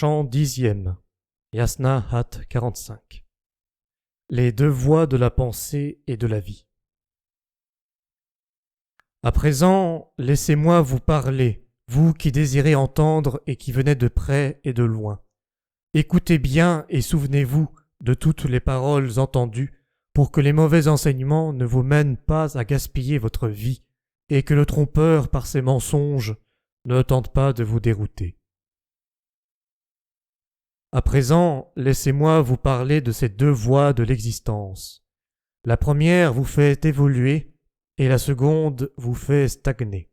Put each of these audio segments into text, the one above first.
Chant 10e. Yasna Hat 45. Les deux voies de la pensée et de la vie. À présent, laissez-moi vous parler, vous qui désirez entendre et qui venez de près et de loin. Écoutez bien et souvenez-vous de toutes les paroles entendues pour que les mauvais enseignements ne vous mènent pas à gaspiller votre vie et que le trompeur, par ses mensonges, ne tente pas de vous dérouter. À présent, laissez-moi vous parler de ces deux voies de l'existence. La première vous fait évoluer et la seconde vous fait stagner.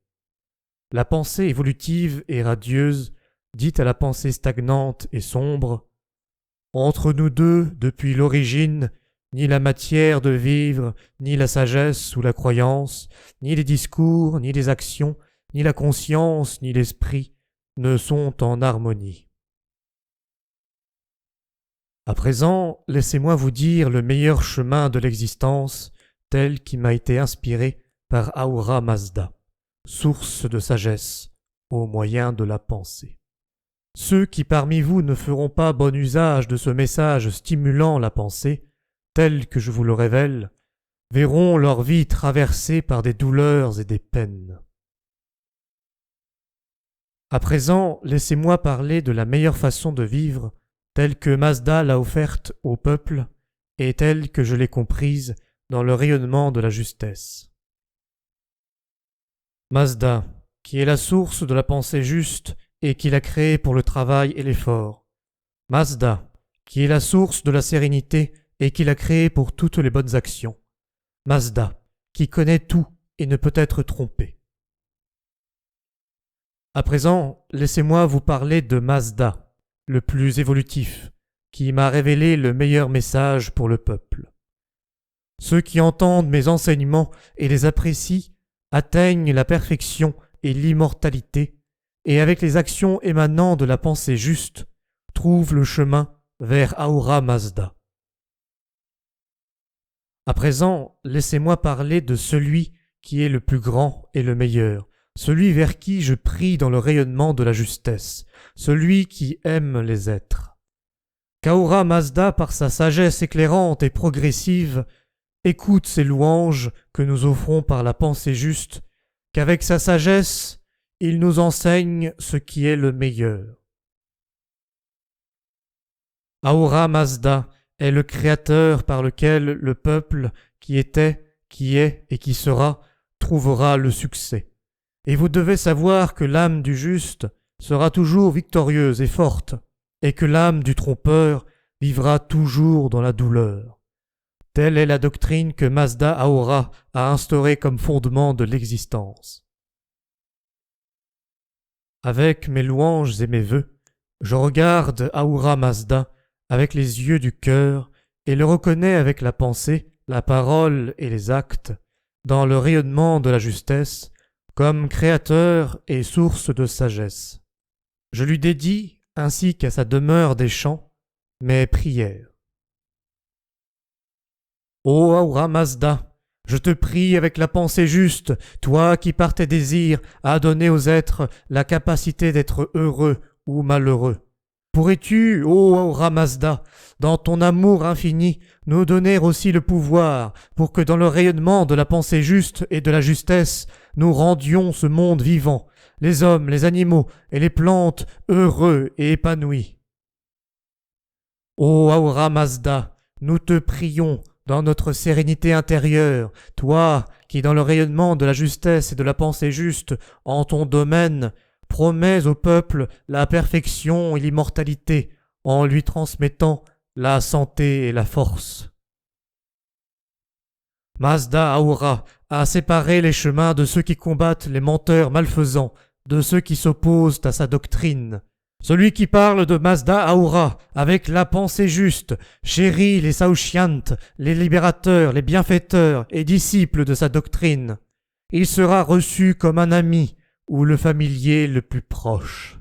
La pensée évolutive et radieuse dit à la pensée stagnante et sombre « Entre nous deux, depuis l'origine, ni la matière de vivre, ni la sagesse ou la croyance, ni les discours, ni les actions, ni la conscience, ni l'esprit ne sont en harmonie. » À présent, laissez-moi vous dire le meilleur chemin de l'existence, tel qui m'a été inspiré par Ahura Mazda, source de sagesse, au moyen de la pensée. Ceux qui parmi vous ne feront pas bon usage de ce message stimulant la pensée, tel que je vous le révèle, verront leur vie traversée par des douleurs et des peines. À présent, laissez-moi parler de la meilleure façon de vivre, telle que Mazda l'a offerte au peuple et telle que je l'ai comprise dans le rayonnement de la justesse. Mazda, qui est la source de la pensée juste et qui l'a créée pour le travail et l'effort. Mazda, qui est la source de la sérénité et qui l'a créée pour toutes les bonnes actions. Mazda, qui connaît tout et ne peut être trompé. À présent, laissez-moi vous parler de Mazda, le plus évolutif, qui m'a révélé le meilleur message pour le peuple. Ceux qui entendent mes enseignements et les apprécient atteignent la perfection et l'immortalité, et avec les actions émanant de la pensée juste, trouvent le chemin vers Ahura Mazda. À présent, laissez-moi parler de celui qui est le plus grand et le meilleur, celui vers qui je prie dans le rayonnement de la justesse, celui qui aime les êtres. Qu'Ahura Mazda, par sa sagesse éclairante et progressive, écoute ces louanges que nous offrons par la pensée juste, qu'avec sa sagesse, il nous enseigne ce qui est le meilleur. Ahura Mazda est le Créateur par lequel le peuple qui était, qui est et qui sera trouvera le succès. Et vous devez savoir que l'âme du juste sera toujours victorieuse et forte, et que l'âme du trompeur vivra toujours dans la douleur. Telle est la doctrine que Mazda Ahura a instaurée comme fondement de l'existence. Avec mes louanges et mes vœux, je regarde Ahura Mazda avec les yeux du cœur et le reconnais avec la pensée, la parole et les actes, dans le rayonnement de la justesse, comme créateur et source de sagesse. Je lui dédie, ainsi qu'à sa demeure des chants, mes prières. Ô Ahura Mazda, je te prie avec la pensée juste, toi qui par tes désirs as donné aux êtres la capacité d'être heureux ou malheureux. Pourrais-tu, ô Ahura Mazda, dans ton amour infini, nous donner aussi le pouvoir pour que dans le rayonnement de la pensée juste et de la justesse, nous rendions ce monde vivant, les hommes, les animaux et les plantes heureux et épanouis. Ô Ahura Mazda, nous te prions dans notre sérénité intérieure, toi qui dans le rayonnement de la justesse et de la pensée juste en ton domaine, promets au peuple la perfection et l'immortalité en lui transmettant la santé et la force. Mazda Ahura a séparé les chemins de ceux qui combattent les menteurs malfaisants, de ceux qui s'opposent à sa doctrine. Celui qui parle de Mazda Ahura avec la pensée juste chérit les Saoshyants, les libérateurs, les bienfaiteurs et disciples de sa doctrine. Il sera reçu comme un ami ou le familier le plus proche.